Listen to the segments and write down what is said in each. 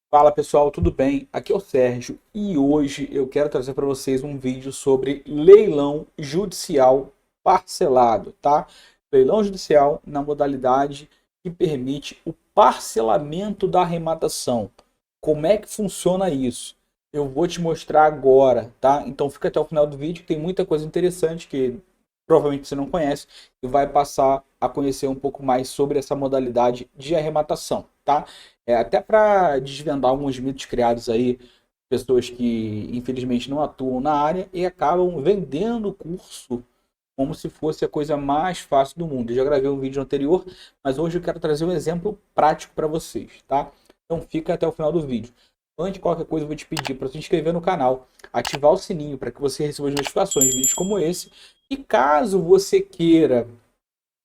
Fala pessoal, tudo bem? Aqui é o Sérgio e hoje eu quero trazer para vocês um vídeo sobre leilão judicial parcelado, tá? Leilão judicial na modalidade que permite o parcelamento da arrematação. Como é que funciona isso? Eu vou te mostrar agora, tá? Então fica até o final do vídeo, tem muita coisa interessante que provavelmente você não conhece e vai passar a conhecer um pouco mais sobre essa modalidade de arrematação, tá? Até para desvendar alguns mitos criados aí, pessoas que infelizmente não atuam na área e acabam vendendo o curso como se fosse a coisa mais fácil do mundo. Eu já gravei um vídeo anterior, mas hoje eu quero trazer um exemplo prático para vocês, tá? Então fica até o final do vídeo. Antes de qualquer coisa, eu vou te pedir para se inscrever no canal, ativar o sininho para que você receba as notificações de vídeos como esse. E caso você queira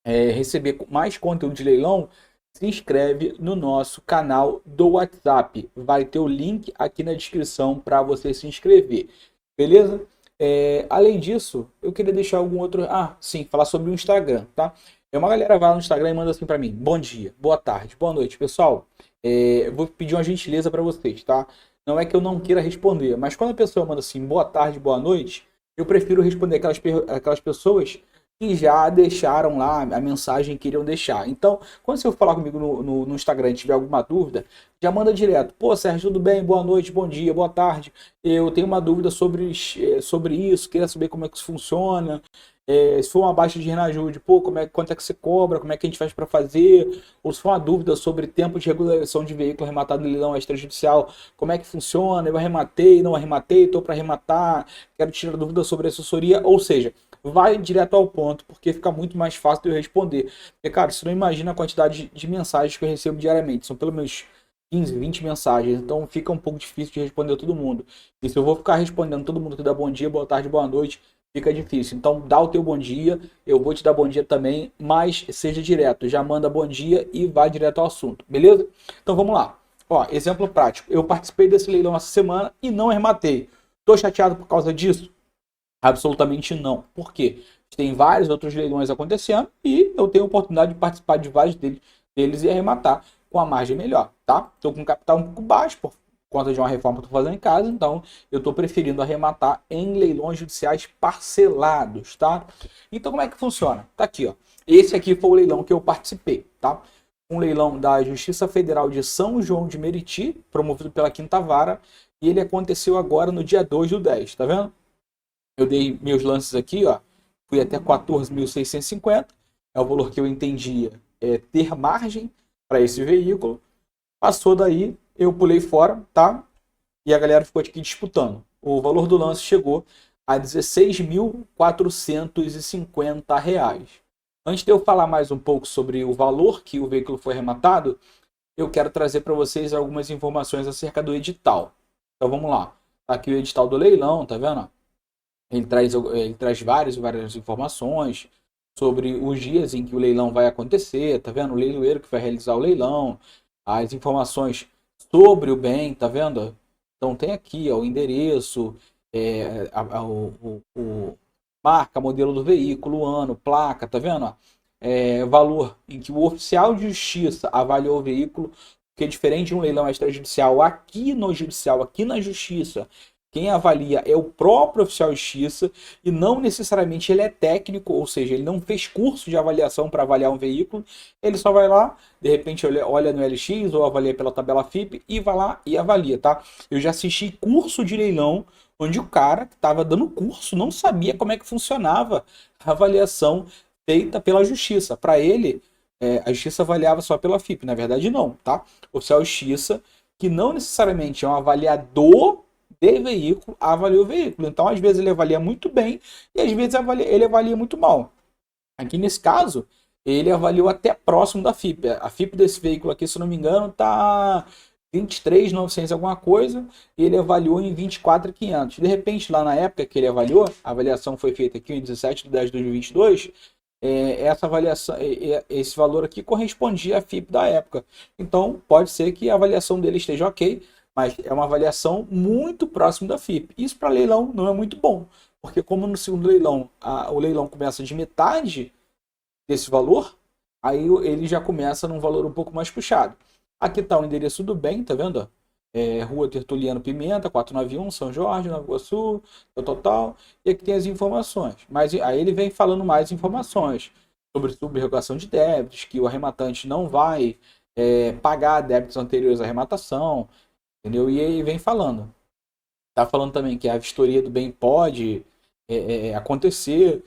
receber mais conteúdo de leilão, se inscreve no nosso canal do WhatsApp. Vai ter o link aqui na descrição para você se inscrever. Beleza? Além disso, eu queria deixar algum outro. Ah, sim, falar sobre o Instagram, tá? Uma galera vai lá no Instagram e manda assim para mim: bom dia, boa tarde, boa noite, pessoal. Eu vou pedir uma gentileza para vocês, tá? Não é que eu não queira responder, mas quando a pessoa manda assim, boa tarde, boa noite, eu prefiro responder aquelas pessoas que já deixaram lá a mensagem que queriam deixar. Então, quando você for falar comigo no Instagram e tiver alguma dúvida, já manda direto. Pô, Sérgio, tudo bem? Boa noite, bom dia, boa tarde. Eu tenho uma dúvida sobre isso, queria saber como é que isso funciona. Se for uma baixa de renajude, pô, quanto é que você cobra, como é que a gente faz para fazer? Ou se for uma dúvida sobre tempo de regularização de veículo arrematado em leilão extrajudicial, como é que funciona? Eu arrematei, não arrematei, estou para arrematar, quero tirar dúvida sobre assessoria. Ou seja, vai direto ao ponto, porque fica muito mais fácil de eu responder. Porque, cara, você não imagina a quantidade de mensagens que eu recebo diariamente. São pelo menos 15, 20 mensagens. Então fica um pouco difícil de responder todo mundo. E se eu vou ficar respondendo todo mundo que dá bom dia, boa tarde, boa noite, fica difícil. Então dá o teu bom dia, eu vou te dar bom dia também, mas seja direto. Já manda bom dia e vai direto ao assunto, beleza? Então vamos lá. Ó, exemplo prático. Eu participei desse leilão essa semana e não arrematei. Tô chateado por causa disso? Absolutamente não. Por quê? Tem vários outros leilões acontecendo e eu tenho a oportunidade de participar de vários deles e arrematar com a margem melhor, tá? Estou com capital um pouco baixo por conta de uma reforma que estou fazendo em casa, então eu estou preferindo arrematar em leilões judiciais parcelados, tá? Então como é que funciona? Tá aqui, ó. Esse aqui foi o leilão que eu participei, tá? Um leilão da Justiça Federal de São João de Meriti, promovido pela Quinta Vara, e ele aconteceu agora no dia 2 do 10, tá vendo? Eu dei meus lances aqui, ó, fui até 14.650, é o valor que eu entendia ter margem para esse veículo. Passou daí, eu pulei fora, tá? E a galera ficou aqui disputando. O valor do lance chegou a R$ 16.450. Antes de eu falar mais um pouco sobre o valor que o veículo foi arrematado, eu quero trazer para vocês algumas informações acerca do edital. Então vamos lá. Tá aqui o edital do leilão, tá vendo? Ele traz várias informações sobre os dias em que o leilão vai acontecer, tá vendo? O leiloeiro que vai realizar o leilão, as informações sobre o bem, tá vendo? Então tem aqui ó, o endereço, o marca, modelo do veículo, ano, placa, tá vendo? Valor em que o oficial de justiça avaliou o veículo, que é diferente de um leilão extrajudicial aqui no judicial, aqui na justiça. Quem avalia é o próprio oficial de justiça e não necessariamente ele é técnico, ou seja, ele não fez curso de avaliação para avaliar um veículo, ele só vai lá, de repente olha no LX ou avalia pela tabela FIP e vai lá e avalia, tá? Eu já assisti curso de leilão onde o cara que estava dando curso não sabia como é que funcionava a avaliação feita pela justiça. Para ele, a justiça avaliava só pela FIP, na verdade não, tá? O oficial de justiça, que não necessariamente é um avaliador de veículo, avalia o veículo. Então, às vezes, ele avalia muito bem e às vezes ele avalia muito mal. Aqui nesse caso, ele avaliou até próximo da FIP. A FIP desse veículo aqui, se não me engano, está 23.900 alguma coisa, e ele avaliou em 24.500. De repente, lá na época que ele avaliou, a avaliação foi feita aqui em 17 de 10 de 2022, essa avaliação, esse valor aqui correspondia à FIP da época. Então, pode ser que a avaliação dele esteja ok, mas é uma avaliação muito próxima da FIP. Isso para leilão não é muito bom, porque como no segundo leilão o leilão começa de metade desse valor, aí ele já começa num valor um pouco mais puxado. Aqui está o endereço do bem, tá vendo? Rua Tertuliano Pimenta, 491, São Jorge, Nova Iguaçu, tal. E aqui tem as informações. Mas aí ele vem falando mais informações sobre subrogação de débitos, que o arrematante não vai pagar débitos anteriores à arrematação, entendeu? E aí vem falando. Tá falando também que a vistoria do bem pode acontecer,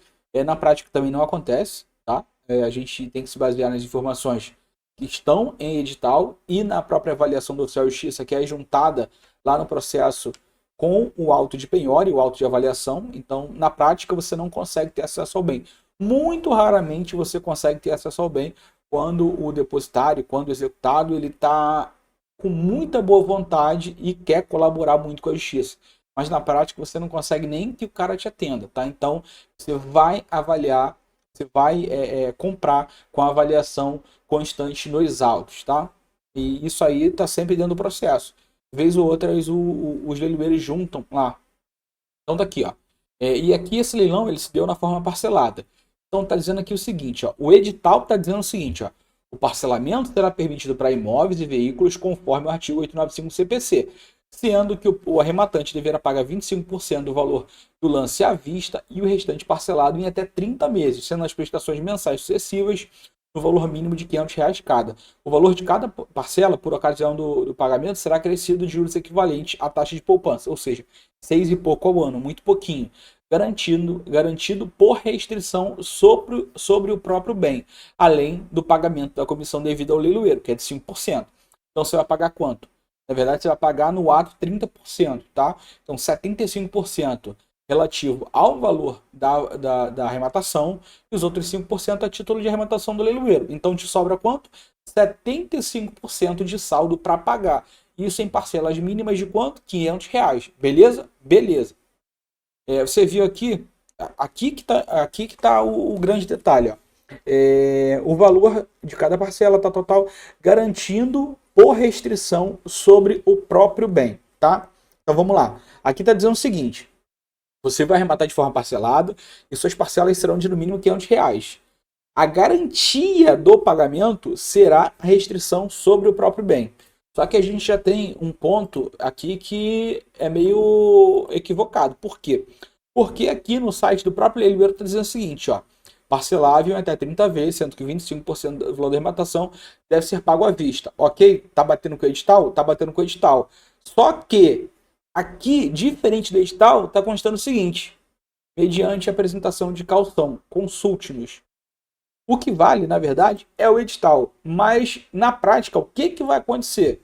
na prática também não acontece, tá? A gente tem que se basear nas informações que estão em edital e na própria avaliação do oficial de justiça, que é juntada lá no processo com o auto de penhora e o auto de avaliação. Então, na prática, você não consegue ter acesso ao bem. Muito raramente você consegue ter acesso ao bem quando o depositário, quando o executado, ele está com muita boa vontade e quer colaborar muito com a justiça. Mas na prática você não consegue nem que o cara te atenda, tá? Então você vai avaliar, você vai comprar com a avaliação constante nos autos, tá? E isso aí tá sempre dentro do processo. Vez ou outra os leiloeiros juntam lá. Então tá aqui, ó. E aqui esse leilão ele se deu na forma parcelada. Então tá dizendo aqui o seguinte, ó. O edital tá dizendo o seguinte, ó. O parcelamento será permitido para imóveis e veículos conforme o artigo 895 do CPC, sendo que o arrematante deverá pagar 25% do valor do lance à vista e o restante parcelado em até 30 meses, sendo as prestações mensais sucessivas no valor mínimo de R$ 500 cada. O valor de cada parcela, por ocasião do pagamento, será acrescido de juros equivalente à taxa de poupança, ou seja, 6 e pouco ao ano, muito pouquinho. Garantido por restrição sobre o próprio bem, além do pagamento da comissão devida ao leiloeiro, que é de 5%. Então você vai pagar quanto? Na verdade, você vai pagar no ato 30%, tá? Então 75% relativo ao valor da arrematação e os outros 5% a título de arrematação do leiloeiro. Então te sobra quanto? 75% de saldo para pagar. Isso em parcelas mínimas de quanto? R$ 500. Beleza? Beleza. Você viu aqui que tá o grande detalhe, ó. O valor de cada parcela tá total garantindo por restrição sobre o próprio bem, tá? Então vamos lá. Aqui tá dizendo o seguinte: você vai arrematar de forma parcelada e suas parcelas serão de no mínimo R$ 500. A garantia do pagamento será a restrição sobre o próprio bem. Só que a gente já tem um ponto aqui que é meio equivocado. Por quê? Porque aqui no site do próprio leiloeiro está dizendo o seguinte, ó. Parcelável até 30 vezes, sendo que 25% do valor da arrematação deve ser pago à vista. Ok? Tá batendo com o edital? Tá batendo com o edital. Só que aqui, diferente do edital, está constando o seguinte: mediante apresentação de caução, consulte-nos. O que vale, na verdade, é o edital. Mas, na prática, o que vai acontecer?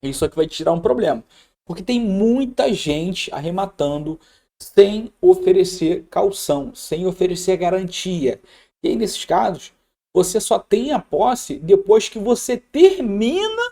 Isso aqui vai te tirar um problema. Porque tem muita gente arrematando sem oferecer caução, sem oferecer garantia. E aí, nesses casos, você só tem a posse depois que você termina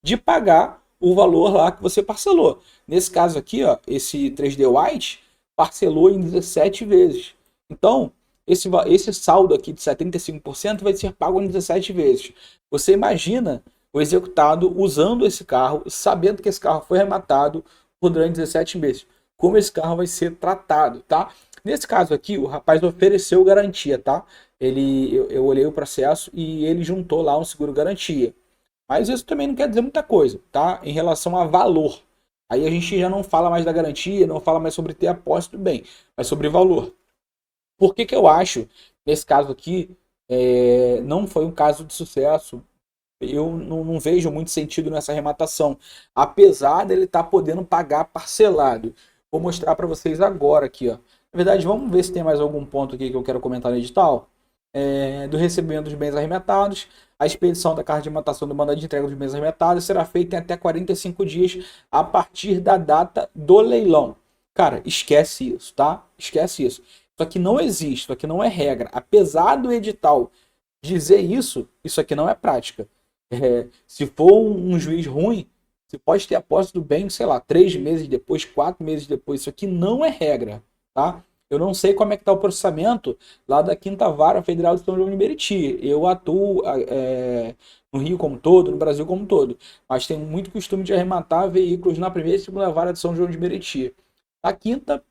de pagar o valor lá que você parcelou. Nesse caso aqui, ó, esse 3D White parcelou em 17 vezes. Então, esse saldo aqui de 75% vai ser pago em 17 vezes. Você imagina o executado usando esse carro, sabendo que esse carro foi arrematado durante 17 meses. Como esse carro vai ser tratado, tá? Nesse caso aqui, o rapaz ofereceu garantia, tá? Eu olhei o processo e ele juntou lá um seguro garantia. Mas isso também não quer dizer muita coisa, tá? Em relação a valor. Aí a gente já não fala mais da garantia, não fala mais sobre ter a posse do bem, mas sobre valor. Por que eu acho, nesse caso aqui, não foi um caso de sucesso? Eu não vejo muito sentido nessa arrematação, apesar dele estar podendo pagar parcelado. Vou mostrar para vocês agora aqui, ó. Na verdade, vamos ver se tem mais algum ponto aqui que eu quero comentar no edital. Do recebimento dos bens arrematados, a expedição da carta de arrematação do mandado de entrega dos bens arrematados será feita em até 45 dias a partir da data do leilão. Cara, esquece isso, tá? Esquece isso. Isso aqui não existe, isso aqui não é regra. Apesar do edital dizer isso, isso aqui não é prática. Se for um juiz ruim, você pode ter a posse do bem, sei lá, 3 meses depois, 4 meses depois. Isso aqui não é regra, tá? Eu não sei como é que está o processamento lá da 5ª Vara Federal de São João de Meriti. Eu atuo no Rio como um todo, no Brasil como um todo. Mas tenho muito costume de arrematar veículos na 1ª e 2ª Vara de São João de Meriti. A 5ª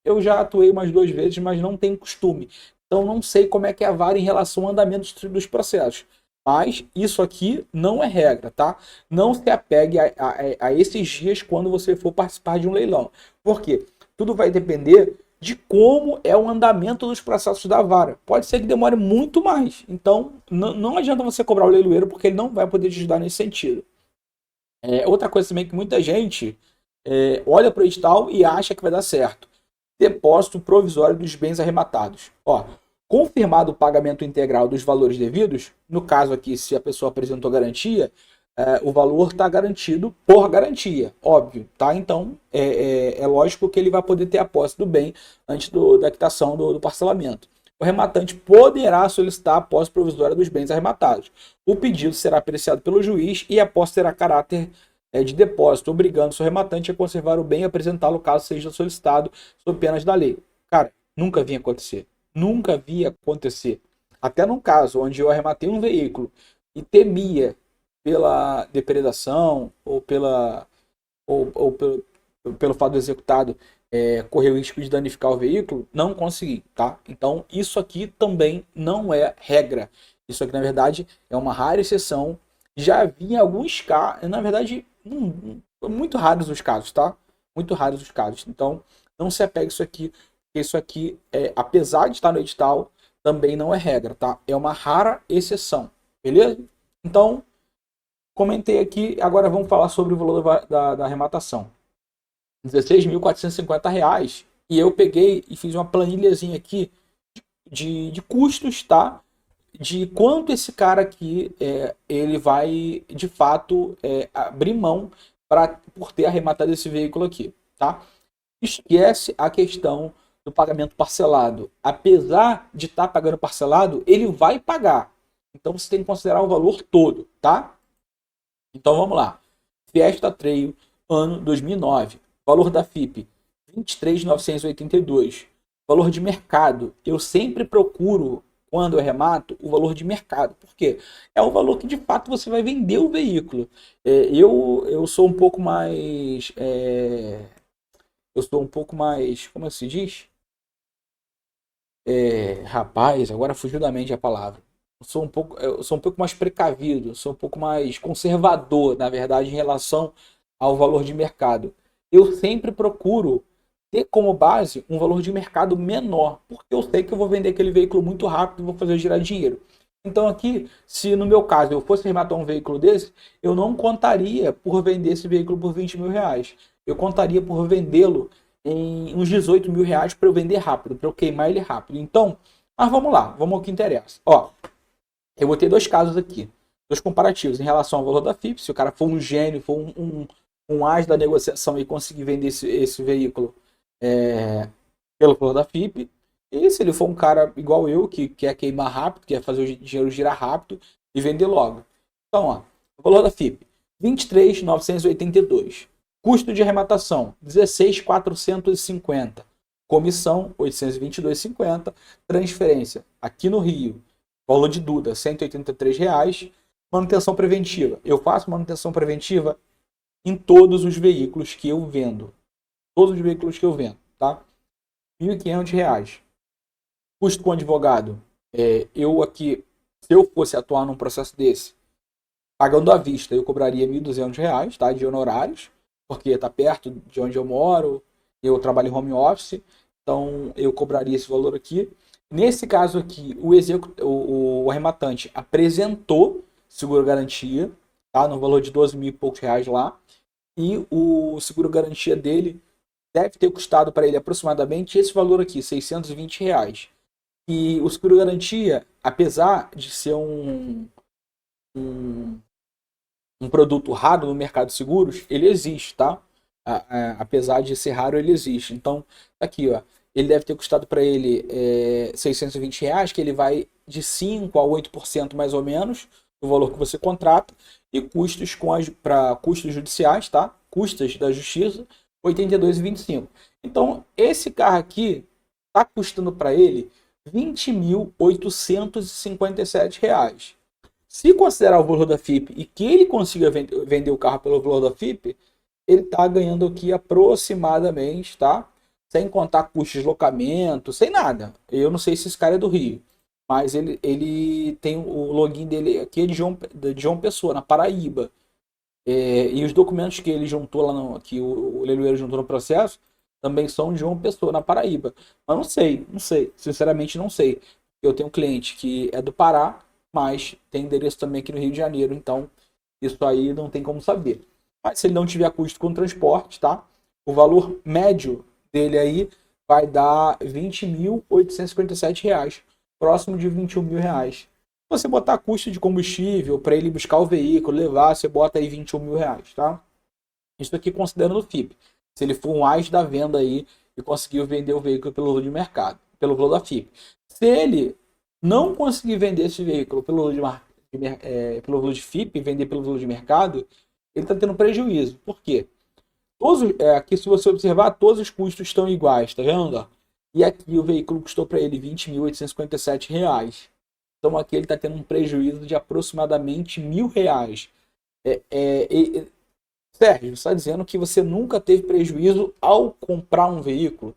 eu já atuei umas 2 vezes, mas não tenho costume. Então não sei como é que é a vara em relação ao andamento dos processos. Mas isso aqui não é regra, tá? Não se apegue a esses dias quando você for participar de um leilão. Por quê? Tudo vai depender de como é o andamento dos processos da vara. Pode ser que demore muito mais. Então, não adianta você cobrar o leiloeiro, porque ele não vai poder te ajudar nesse sentido. Outra coisa também que muita gente olha para o edital e acha que vai dar certo. Depósito provisório dos bens arrematados. Ó, confirmado o pagamento integral dos valores devidos, no caso aqui, se a pessoa apresentou garantia, o valor está garantido por garantia, óbvio, tá? Então, é lógico que ele vai poder ter a posse do bem antes da quitação do parcelamento. O rematante poderá solicitar a posse provisória dos bens arrematados. O pedido será apreciado pelo juiz e a posse terá caráter de depósito, obrigando o rematante a conservar o bem e apresentá-lo caso seja solicitado sob penas da lei. Cara, nunca vi acontecer. Nunca vi acontecer. Até num caso onde eu arrematei um veículo e temia pela depredação ou pelo fato do executado correr o risco de danificar o veículo, não consegui, tá? Então, isso aqui também não é regra. Isso aqui, na verdade, é uma rara exceção. Já vi em alguns casos, na verdade, muito raros os casos, tá? Muito raros os casos. Então, não se apegue a isso aqui, porque isso aqui, apesar de estar no edital, também não é regra, tá? É uma rara exceção, beleza? Então, comentei aqui, agora vamos falar sobre o valor da arrematação. R$16.450. E eu peguei e fiz uma planilhazinha aqui de custos, tá? De quanto esse cara aqui ele vai de fato abrir mão por ter arrematado esse veículo aqui, tá? Esquece a questão do pagamento parcelado. Apesar de estar pagando parcelado, ele vai pagar. Então você tem que considerar o valor todo, tá? Então vamos lá. Fiesta Trail, ano 2009. Valor da FIP, 23.982. Valor de mercado, eu sempre procuro, quando eu arremato, o valor de mercado. Por quê? É o valor que de fato você vai vender o veículo. Eu sou um pouco mais... como se diz? Rapaz, agora fugiu da mente a palavra. Eu sou um pouco mais precavido, sou um pouco mais conservador, na verdade, em relação ao valor de mercado. Eu sempre procuro ter como base um valor de mercado menor, porque eu sei que eu vou vender aquele veículo muito rápido e vou fazer girar dinheiro. Então aqui, se no meu caso eu fosse arrematar um veículo desse, eu não contaria por vender esse veículo por R$20.000. Eu contaria por vendê-lo em uns R$18.000 para eu vender rápido, para eu queimar ele rápido. Então, mas vamos lá, vamos ao que interessa. Ó, eu vou ter dois casos aqui, dois comparativos em relação ao valor da FIP. Se o cara for um gênio, for um as da negociação e conseguir vender esse veículo pelo valor da FIP. E se ele for um cara igual eu, que quer queimar rápido, quer fazer o dinheiro girar rápido e vender logo. Então, ó, o valor da FIP, 23.982. Custo de arrematação, 16.450. Comissão, 822,50. Transferência, aqui no Rio, valor de Duda, R$183. Manutenção preventiva. Eu faço manutenção preventiva em todos os veículos que eu vendo. Todos os veículos que eu vendo, tá? R$1.500. Custo com advogado. Eu aqui, se eu fosse atuar num processo desse, pagando à vista, eu cobraria R$1.200, tá? De honorários, porque está perto de onde eu moro, eu trabalho em home office, então eu cobraria esse valor aqui. Nesse caso aqui, o arrematante apresentou seguro-garantia, tá? No valor de 12 mil e poucos reais lá, e o seguro-garantia dele deve ter custado para ele aproximadamente esse valor aqui, R$620. E o seguro-garantia, apesar de ser um produto raro no mercado de seguros, ele existe, tá? Apesar de ser raro, ele existe. Então, aqui, ó, ele deve ter custado para ele R$620, que ele vai de 5% a 8% mais ou menos do valor que você contrata, e custos para custos judiciais, tá? Custas da justiça, R$82,25. Então, esse carro aqui está custando para ele R$20.857. Se considerar o valor da FIP e que ele consiga vender o carro pelo valor da FIP, ele está ganhando aqui aproximadamente, tá? Sem contar custos de deslocamento, sem nada. Eu não sei se esse cara é do Rio, mas ele tem o login dele aqui é de João Pessoa, na Paraíba. E os documentos que ele juntou lá que o leiloeiro juntou no processo também são de João Pessoa, na Paraíba. Mas não sei, sinceramente não sei. Eu tenho um cliente que é do Pará, mas tem endereço também aqui no Rio de Janeiro, então isso aí não tem como saber. Mas se ele não tiver custo com transporte, tá? O valor médio dele aí vai dar R$ 20.857, próximo de R$ 21.000. Você botar custo de combustível para ele buscar o veículo, levar, você bota aí R$ 21.000, tá? Isso aqui considerando o FIP. Se ele for um AS da venda aí e conseguiu vender o veículo pelo valor de mercado, pelo valor da FIP. Se ele não conseguir vender esse veículo pelo valor pelo valor de FIP, vender pelo valor de mercado, ele está tendo prejuízo. Por quê? Aqui, se você observar, todos os custos estão iguais, tá vendo? E aqui o veículo custou para ele R$ 20.857. Então aqui ele está tendo um prejuízo de aproximadamente R$ 1.000. Sérgio, você está dizendo que você nunca teve prejuízo ao comprar um veículo?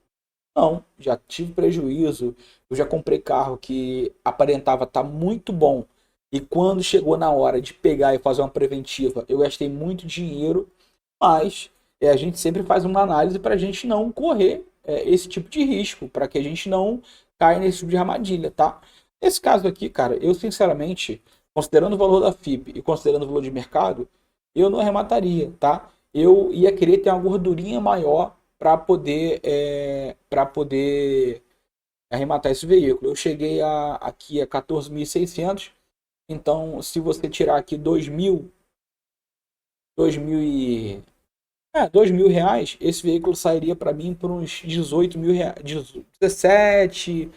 Não, já tive prejuízo. Eu já comprei carro que aparentava estar muito bom. E quando chegou na hora de pegar e fazer uma preventiva, eu gastei muito dinheiro. Mas a gente sempre faz uma análise para a gente não correr esse tipo de risco, para que a gente não caia nesse tipo de armadilha, tá? Nesse caso aqui, cara, eu sinceramente, considerando o valor da FIP e considerando o valor de mercado, eu não arremataria, tá? Eu ia querer ter uma gordurinha maior para poder arrematar esse veículo. Eu cheguei aqui a 14.600, então se você tirar aqui 2.000 R$ 2.000, esse veículo sairia para mim por uns 18 mil reais, 17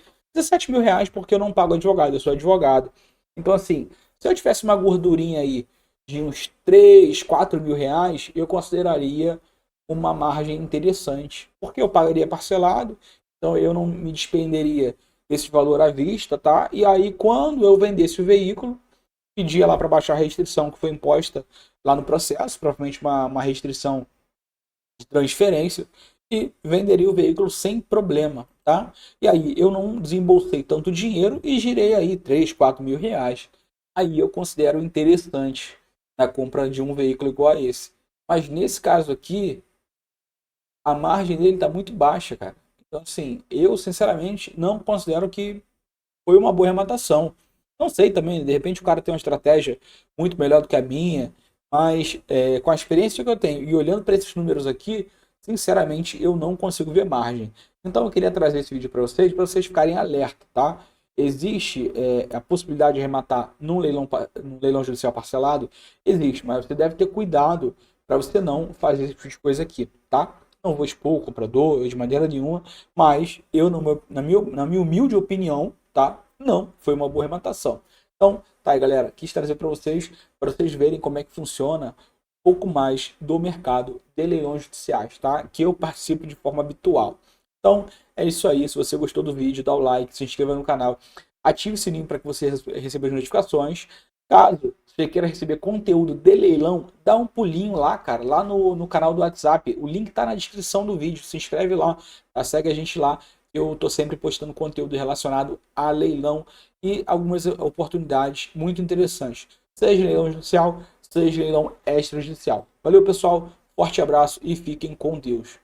mil reais, porque eu não pago advogado, eu sou advogado. Então, assim, se eu tivesse uma gordurinha aí de uns 3, 4 mil reais, eu consideraria uma margem interessante, porque eu pagaria parcelado, então eu não me despenderia desse valor à vista, tá? E aí, quando eu vendesse o veículo, pedia lá para baixar a restrição que foi imposta lá no processo, provavelmente uma restrição de transferência, e venderia o veículo sem problema, tá? E aí eu não desembolsei tanto dinheiro e girei aí 3, 4 mil reais. Aí eu considero interessante na compra de um veículo igual a esse. Mas nesse caso aqui, a margem dele está muito baixa, cara. Então, assim, eu sinceramente não considero que foi uma boa arrematação. Não sei também, de repente o cara tem uma estratégia muito melhor do que a minha, mas com a experiência que eu tenho e olhando para esses números aqui, sinceramente eu não consigo ver margem. Então eu queria trazer esse vídeo para vocês ficarem alerta, tá? Existe a possibilidade de arrematar num leilão judicial parcelado? Existe, mas você deve ter cuidado para você não fazer esse tipo de coisa aqui, tá? Não vou expor o comprador de maneira nenhuma, mas eu, na minha humilde opinião, tá? Não foi uma boa arrematação. Então, tá aí, galera. Quis trazer para vocês verem como é que funciona um pouco mais do mercado de leilões judiciais, tá? Que eu participo de forma habitual. Então, é isso aí. Se você gostou do vídeo, dá o like, se inscreva no canal, ative o sininho para que você receba as notificações. Caso você queira receber conteúdo de leilão, dá um pulinho lá, cara, lá no canal do WhatsApp. O link tá na descrição do vídeo. Se inscreve lá, tá? Segue a gente lá. Eu tô sempre postando conteúdo relacionado a leilão e algumas oportunidades muito interessantes. Seja leilão judicial, seja leilão extrajudicial. Valeu, pessoal. Forte abraço e fiquem com Deus.